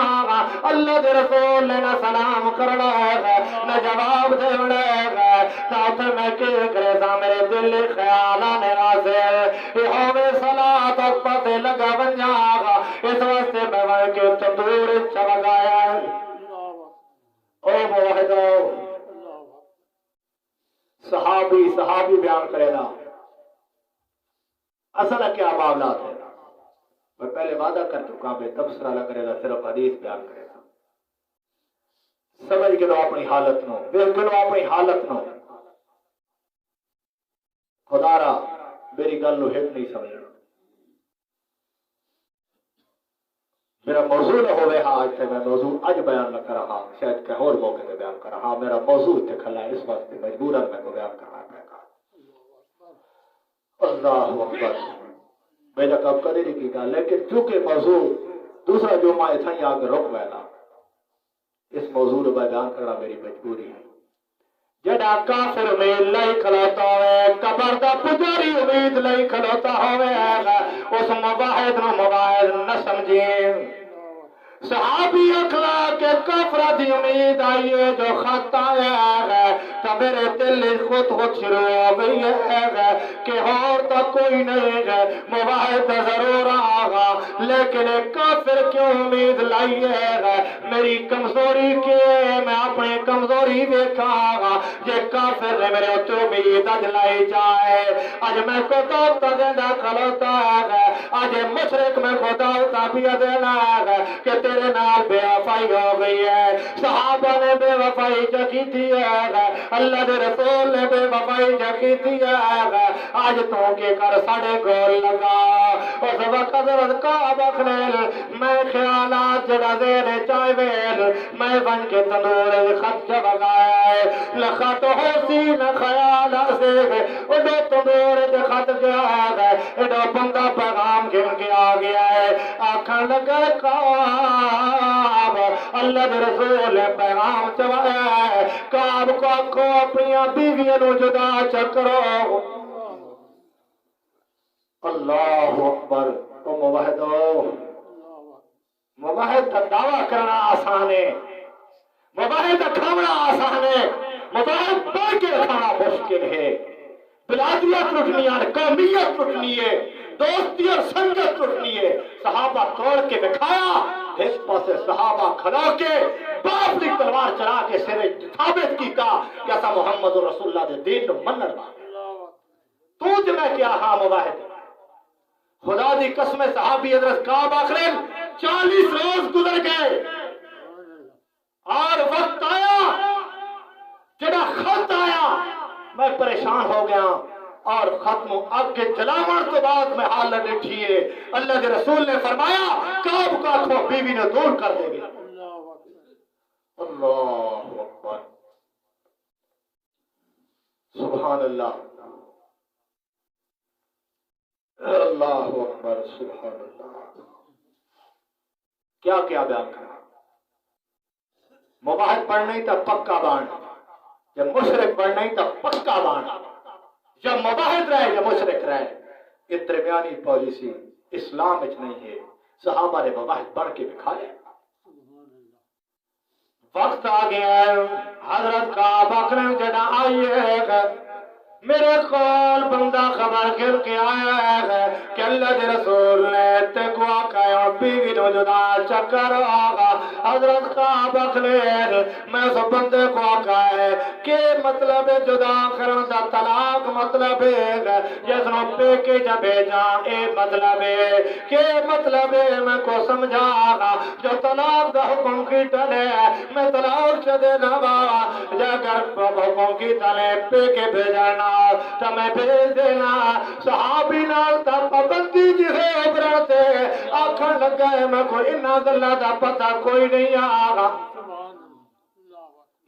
اللہ دے رسول لینا سلام کرنا ہے نہ جواب دیوڑے ہے ساتھ میں کہ کرے سا میرے دل خیالات آنے راسل یہ ہوئے صلاة تک پتے لگا بن جاگا، اس واسطے میں وہاں کے تندور چمک آیا ہے۔ او موحدو صحابی بیان کرے نا اصل کیا معاملات ہے، میں پہلے وعدہ کر چکا میں تبصرہ نہ کرے گا، صرف حدیث بیان کرے گا، سمجھ کے لو اپنی حالت نو، دیکھ کے لو اپنی حالت نو، خدا را میری گل نو ہٹ نہیں سمجھنا، میرا موضوع نہ ہوئے ہاں آج سے میں موضوع آج بیان نہ کر رہا، شاید کہ اور موقع سے بیان کر رہا، میرا موضوع اتنے کھلا ہے اس وقت مجبوراً میں کو بیان کرنا پڑے گا۔ اللہ اکبر، میں نے کب کدی نہیں کی گا، لیکن چونکہ موضوع دوسرا جو ماں تھا ہی آگے رک بینا، اس موضوع میں بیان کرنا میری مجبوری ہے۔ جڑا کافر میں لئی کھلوتا ہوئے قبر دا پجاری امید لئی کھلوتا ہوئے اس مواحد نو مواحد نہ سمجھیں۔ صحابی اخلاق کے کافرہ دی امید آئیے جو خط آیا ہے تو میرے دل خود شروع ہو گئی ہے کہ اور تو کوئی نہیں ہے، مواحد ضرور آگا لیکن کافر کیوں امید لائی ہے، میری کمزوری کے میں اپنی کمزوری دیکھا گا، یہ کافر نے میرے اتر امید اج لائی جائے، آج میں خدا تجھے کھلوتا ہے، آج مشرق میں خدا تابیہ دینا ہے کہ تیرے نال بے وفائی ہو گئی ہے، صحابہ نے بے وفائی جکی تھی ہے، اللہ دے رسول نے بے وفائی جکی تھی ہے، آج تو کے کر ساڑے گول لگا، اس وقت حضرت کعب اخلیل میں خیالات جڑا زیر چائے ویل میں بن کے تندور خط جب آیا ہے، لخط ہو سی نہ خیال سے اڈو تندور دے خط گیا ہے، اڈو بندہ پیغام گن کے آ گیا ہے، آکھن لگا کعب اللہ دے رسول نے پیغام چوایا ہے، کعب کو آکھو اپنی بیویاں نو جدا چکرو۔ اللہ اکبر، تو مواحد کا دعویٰ کرنا آسان ہے، مواحد کا کھانا آسان ہے، مواحد بڑھ کے کھانا مشکل ہے، بلادیت لٹنی ہے، قومیت لٹنی ہے، دوستی اور سنگت لٹنی ہے، صحابہ توڑ کے دکھایا، ایک پاسے صحابہ کھلا کے باپ کی تلوار چلا کے سرے ثابت کیتا کہ ایسا محمد رسول اللہ دے دین نو منن وا تو جے کیا ہاں مواحد خدا دی قسم صحابی حضرت کعب آخرین 40 روز گزر گئے اور وقت آیا جڑا خط آیا میں پریشان ہو گیا اور ختم آگے جلاون تو بعد میں حالت دیکھی ہے اللہ کے رسول نے فرمایا کعب کا کھو بیوی نے دور کر دے گی اللہ اکبر سبحان اللہ اللہ اکبر سبحان اللہ کیا کیا بیان کرا مباحث پڑھ نہیں تھا پکا بان جب مشرک پڑھ نہیں تھا پکا بان یا مباحث رہے یا مشرک رہے یہ درمیانی پالیسی اسلام میں نہیں ہے صحابہ نے مباحث پڑھ کے دکھائے وقت آ گیا ہے حضرت کا بکرم جنا آئیے میرے کول بندہ خبر کر کے آیا ہے کہ اللہ کے رسول نے تکو آقا بیوی نو جدا چکر آگا حضرت کا بخلیر میں سو بندے کو آقا ہے کہ مطلب جدا کرن دا طلاق مطلب ہے جس نو پے کے جب جا اے مطلب ہے کہ مطلب ہے میں کو سمجھا آگا جو طلاق دا حکم کی ٹلے میں طلاق چدے نوا جا کر حکم کی ٹلے پے کے بھیجانا تمہیں بھیج دینا صحابی نال تا پابندی جسے ابرتے آنکھن لگا ہے میں کوئی انہا گلہ دا پتہ کوئی نہیں آگا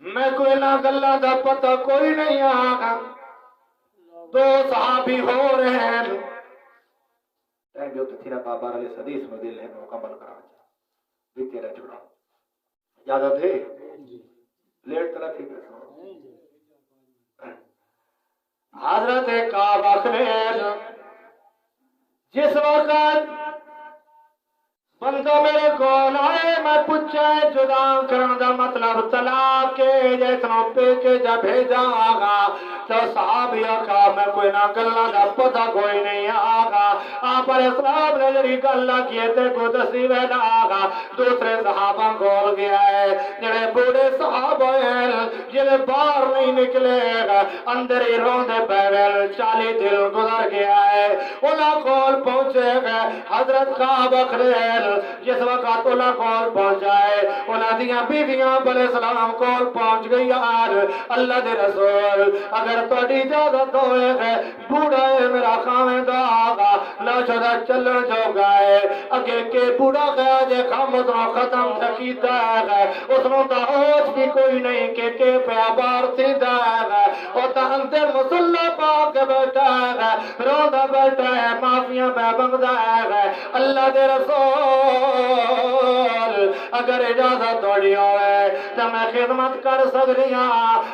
میں کوئی انہا گلہ دا پتہ کوئی نہیں آگا دو صحابی ہو رہے ہیں ٹائم جو تیرا بابار علیہ حدیث میں دل ہے مکمل کرا بھی تیرا چھوڑا اجازت ہے لیٹ طرح تھی حضرت کعب اخرین جس وقت بندہ میرے کول آئے میں پوچھا جدا کرن دا مطلب طلاق کے جیسنو پے کے جا بھیجا آگا تو صحابی آقا میں کوئی نہ گلہ دا پتہ کوئی نہیں آگا آپ علیہ السلام نے جری گلہ کیے تے کو دسی وینا آگا دوسرے صحابہ گول گیا ہے جنہیں بوڑے صحابہ ہیں جنہیں باہر نہیں نکلے اندر ہی روندے پیویل 40 دل گزر گیا ہے انہاں کول پہنچے گئے حضرت کعب اخرین جس وقت انہاں کول پہنچ جائے انہاں دیاں بیویاں علیہ السلام کول پہنچ گئی یار اللہ دے رسول اگر توڑی اجازت ہوئے گئے بوڑھا ہے میرا خامد آگا نہ شدہ چلن جو گئے اگے کے بوڑھا گیا جے خامد رو ختم تکیتا ہے اس نو دا ہوش بھی کوئی نہیں کہ پہ آبار تھی دا ہے اور تا اندر مسلح پاک بیٹھا ہے روندہ بیٹھا ہے معافیاں پہ بغدہ ہے اللہ دے رسول اگر اجازت توڑی ہوئے تو میں خدمت کر سکتی ہوں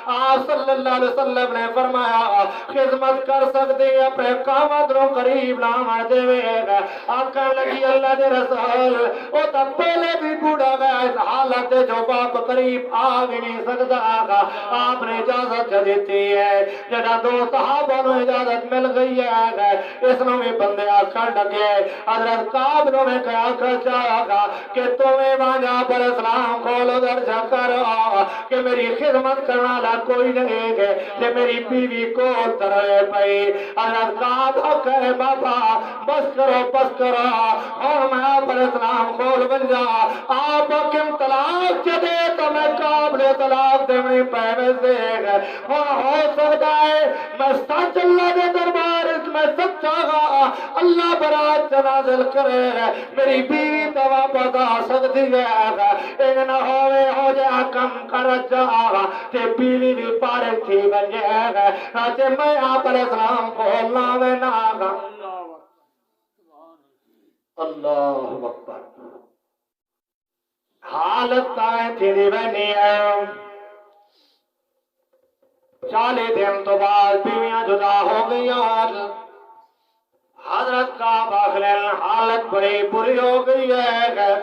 آپ صلی اللہ علیہ وسلم نے فرمایا خدمت کر سکتی اپنے قامت رو قریب لاما دے گا آقا لگی اللہ دے رسول او تا پہلے بھی بوڑھا گیا اس حالت جو باپ قریب آ بھی نہیں سکتا آقا آپ نے اجازت دیتی ہے جنہا دو صحابہ نے اجازت مل گئی ہے اس نو میں بندے آکھر لگے حضرت کعب نو میں کیا کر چاہا کہ تمہیں مانجا پر اسلام کھولو در جکر کہ میری خدمت کرنا لا کوئی نہیں ہے کہ میری بیوی کو ترے پئی حضرت کعب کہے بابا بس کرو اور میں آپ پر اسلام کھول بن جا آپ کم طلاق چدے تو میں کعب نے طلاق دے میں پہنے سے ہو سکتا ہے میں سچ اللہ دے دربار میں سچا گا اللہ برات نازل کرے میری بیوی تو واپس آ سکتی ہے ایک نہ ہوئے ہو جا کم کر جا تے بیوی بھی پارے تھی بن جائے تے میں آپ علیہ السلام کھولنا میں نہ آگا اللہ اکبر حالت تائیں تھی دی بنی ہے 40 دن تو بعد بیویاں جدا ہو گئی حضرت کا باخلین حالت بڑی بری ہو گئی ہے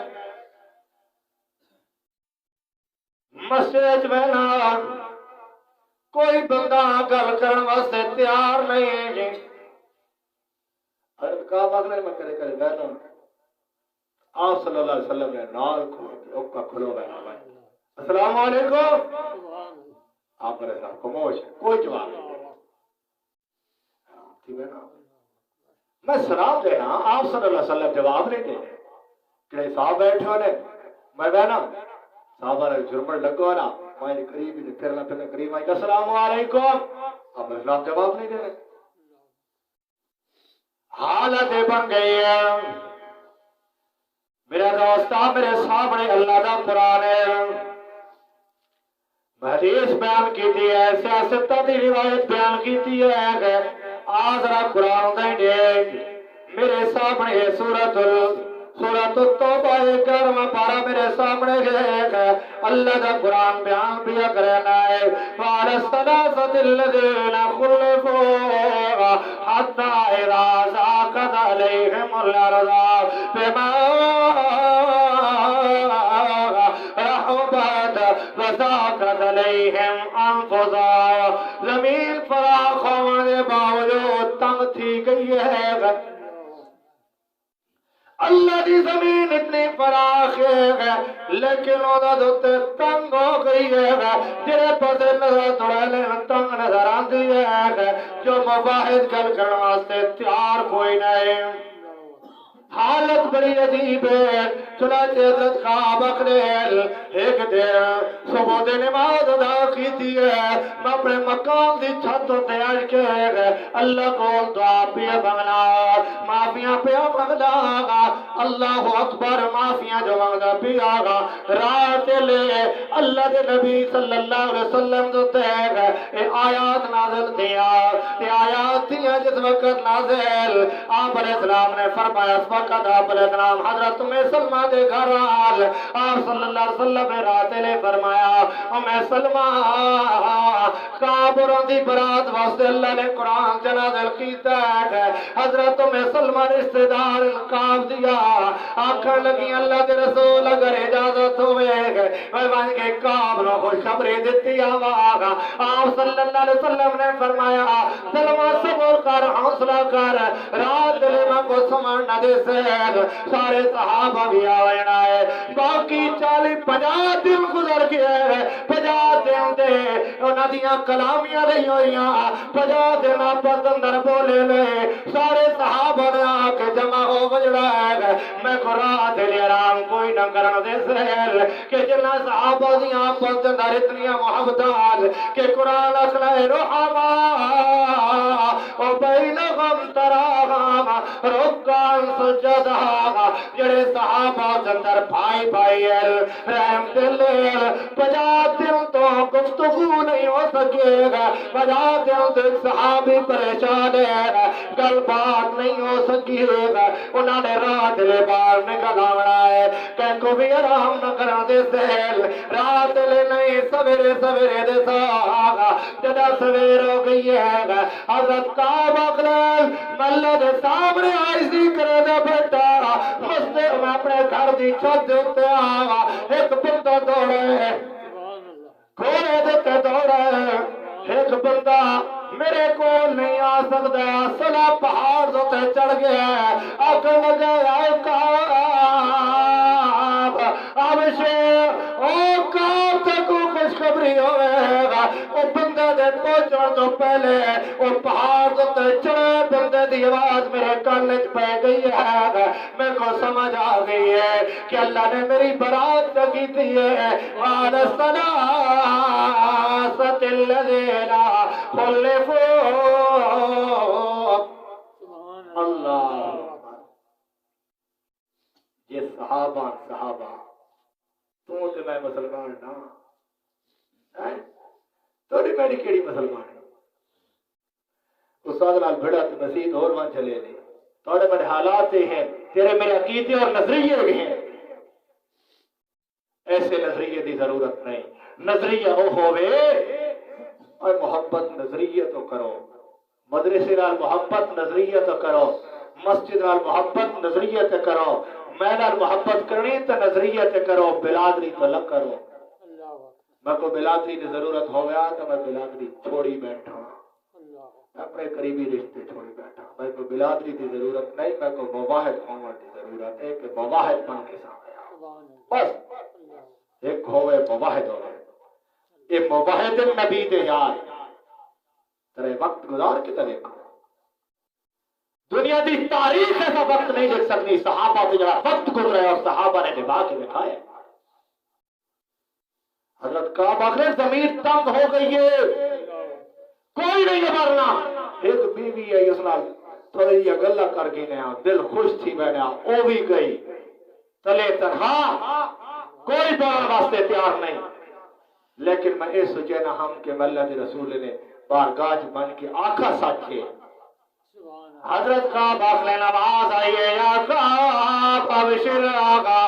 مسجد میں نہ کوئی بندہ گل کرن واسطے تیار نہیں ہے حضرت کا باخلین میں کرے بیٹھا آپ صلی اللہ علیہ وسلم نے نال کو کھلو بیٹھا بھائی السلام علیکم آپ میرے ساتھ خاموش کوئی جواب نہیں ٹھیک ہے نا میں سلام دینا آپ صلی اللہ علیہ وسلم جواب نہیں دے کہ صاحب بیٹھے ہونے میں بہنا صاحبہ نے جرمن لگو نا میں قریب ہی پھرنا قریب آئی السلام علیکم آپ میرے سلام جواب نہیں دے رہے حالت بن گئی ہے میرا دوستا میرے سامنے اللہ دا قرآن ہے حدیث بیان کی ہے سیاست دی روایت بیان کی ہے آذرا قرآن دے دیکھ میرے سامنے سورۃ التوبہ 11واں پارہ میرے سامنے ہے اللہ دا قرآن بیان بھی کرنا ہے وعلى الثلاثة الذين خلفوا حتى إذا ضاقت عليهم الأرض بما رحبت وضاقت عليهم أنفسهم زمین فراخ ہونے باوجود تنگ تھی گئی ہے اللہ دی زمین اتنی فراخ ہے لیکن وہ دوتے تنگ ہو گئی ہے جرے پسے نظر توڑے تنگ نظر آندی ہے جو مواحد گل کرنے واسطے تیار کوئی نہیں حالت بڑی عجیب ہے چنانچہ حضرت خواب اخلیل ایک دن صبح دے نماز ادا کی تھی ہے میں اپنے مقام دی چھت تے اٹھ کے اللہ کو دعا پہ منگنا معافیاں پہ منگنا اللہ اکبر معافیاں جو منگنا پہ آگا رات لے اللہ دے نبی صلی اللہ علیہ وسلم تو تیگ اے آیات نازل دیا اے آیات دیا جس وقت نازل آپ علیہ السلام نے فرمایا اس وقت آپ علیہ السلام حضرت سلمہ دے گھر آل آپ صلی اللہ علیہ وسلم نے رات لے فرمایا سلمہ کابروں دی برات واسطے اللہ نے قرآن جنازل کیتا ہے حضرت سلمہ رشتہ دار انقاب دیا آنکھیں لگی اللہ کے رسول اگر اجازت ہوئے میں بن کے کعب نو خوشخبری دیتی آواگا آپ صلی اللہ علیہ وسلم نے فرمایا سلمہ صبر کر حوصلہ کر رات لے میں کو سمجھ نہ دے سید سارے صحابہ بھی آوینا ہے باقی 40-50 دن گزر گئے 50 دن دے انہاں دیاں کلامیاں نہیں ہوئیاں 50 دن آپس اندر بولے لے سارے صحابہ نے آکے جمع ہو بجڑا ہے میں کو رات لے آرام کوئی نہ کرنا دے سہل کہ جنہ صحابہ دیاں آپس اندر اتنیاں محبتات کہ قرآن اصلہ رحمہ او بینہم تراہم رکان سجدہ جڑے صحابہ اندر بھائی بھائی رحم دل 50 دن تو گفتگو نہیں ہو سکے گا 50 دن تک صحابی پریشان ہے گل بات نہیں ہو سکی گا انہوں نے رات لے بار نکل آنا ہے کہ کو بھی آرام نہ کرا دے سہل رات لے نہیں سویرے سویرے دے ساگا جدا سویر ہو گئی ہے حضرت کعب اخلیل ملہ دے سامنے آئی سی کرے دے بیٹا مستے میں اپنے گھر دی چھت دیتے آگا ایک بندہ دوڑے گھوڑے دیتے دوڑے ایک بندہ میرے کو نہیں آ سکتا سلا پہاڑ دوتے چڑھ گیا آکر لگے آئے کعب اب شیر او کعب تک خوشخبری ہوئے گا او بندے دے پہنچن تو پہلے او پہاڑ دوتے چڑھے بندے دی آواز میرے کانچ پہ گئی ہے میں کو سمجھ آ گئی ہے کہ اللہ نے میری برات تکی تھی ہے وَعَلَى الثَّلَاثَةِ الَّذِينَ خُلِّفُوا اللہ یہ صحابہ تو میں مسلمان نا تو میری کیڑی مسلمان ہے استاد لال بھڑا تو مسیح اور وہاں چلے نہیں تھوڑے بڑے حالات ہیں تیرے میرے عقیدے اور نظریے بھی ہیں ایسے نظریے دی ضرورت نہیں نظریہ ہو ہوئے اور محبت نظریہ تو کرو مدرسے نال محبت نظریہ تو کرو مسجد نال محبت نظریہ تو کرو میں نال محبت کرنی تو نظریہ تو کرو بلادری تو لگ کرو میں کو بلادری کی ضرورت ہو گیا تو میں بلادری چھوڑی بیٹھا اپنے قریبی رشتے چھوڑی بیٹھا، میں کو بلادری کی ضرورت نہیں، میں کو مواحد قوم کی ضرورت ہے کہ مواحد بن کے سامنے آؤ، بس ایک ہوئے مواحد ہوئے، یہ مواحد نبی دے یار ترے وقت گزار کے دیکھو، دنیا دی تاریخ ایسا وقت نہیں دیکھ سکتی صحابہ سے جڑا وقت گزرے اور صحابہ نے نبھا کے دکھائے۔ حضرت کعب آخر زمین تنگ ہو گئی ہے، کوئی نہیں مرنا، ایک بیوی ہے اس نال تھوڑی جی گلا کر کے نیا دل خوش تھی بیٹھا، او بھی گئی تلے تنہا، کوئی بولنے واسطے تیار نہیں، لیکن میں یہ سوچے نہ ہم کہ اللہ کے رسول نے بارگاہ بن کے آقا ساتھے حضرت کعب آخر نواز آئیے یا کعب ابشر آقا،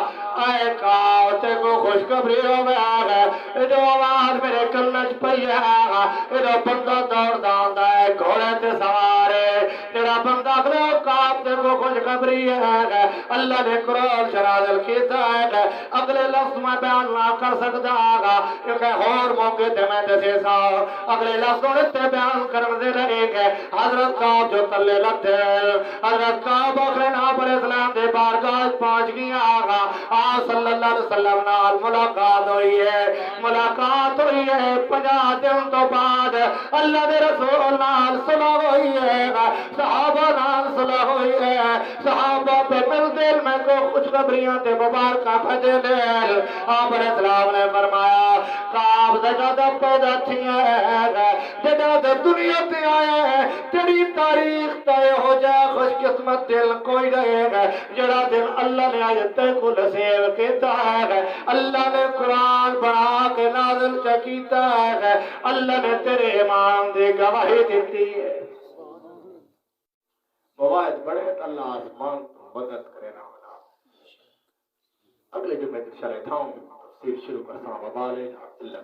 اے کعب تے کو خوشخبری ہو گیا ہے، جو آواز میرے کنج پئی ہے، جو بندہ دوڑ داندا ہے گھوڑے تے سوار ہے، جڑا بندہ اگلے کعب تے کو خوشخبری ہے، اللہ نے قرآن نازل کیتا ہے، اگلے لفظ میں بیان نہ کر سکتا گا کیونکہ اور موقع تے میں دسے سا اگلے لفظ تے بیان کرن دے رہے گے۔ حضرت کعب جو تلے لگتے حضرت کعب آخر ناب علیہ السلام دے بارگاہ پہنچ گیا آگا، آپ صلی اللہ علیہ وسلم نال ملاقات ہوئی ہے، ملاقات ہوئی ہے، 50 دن تو بعد اللہ دے رسول نال صلح ہوئی ہے، صحابہ نال صلح ہوئی ہے، صحابہ پہ مل دل میں کو خوشخبریاں تے مبارکہ بھجے دل، آپ علیہ السلام نے فرمایا کعب زیادہ پیدا تھی ہے، جدہ دنیا تے آئے ہیں، تیری تاریخ تے ہو جائے خوش قسمت دل کوئی رہے گا جڑا دل اللہ نے آیت کو نصیب کیتا ہے، اللہ نے قرآن بنا کے نازل کیتا ہے، اللہ نے تیرے امام دی گواہی دیتی ہے۔ مواعظ بڑے اللہ آسمان کو مدد کرے نہ ہونا۔ اگلے جمعے انشاءاللہ تھاؤں تفسیر شروع کرتا ہوں، وبالے اللہ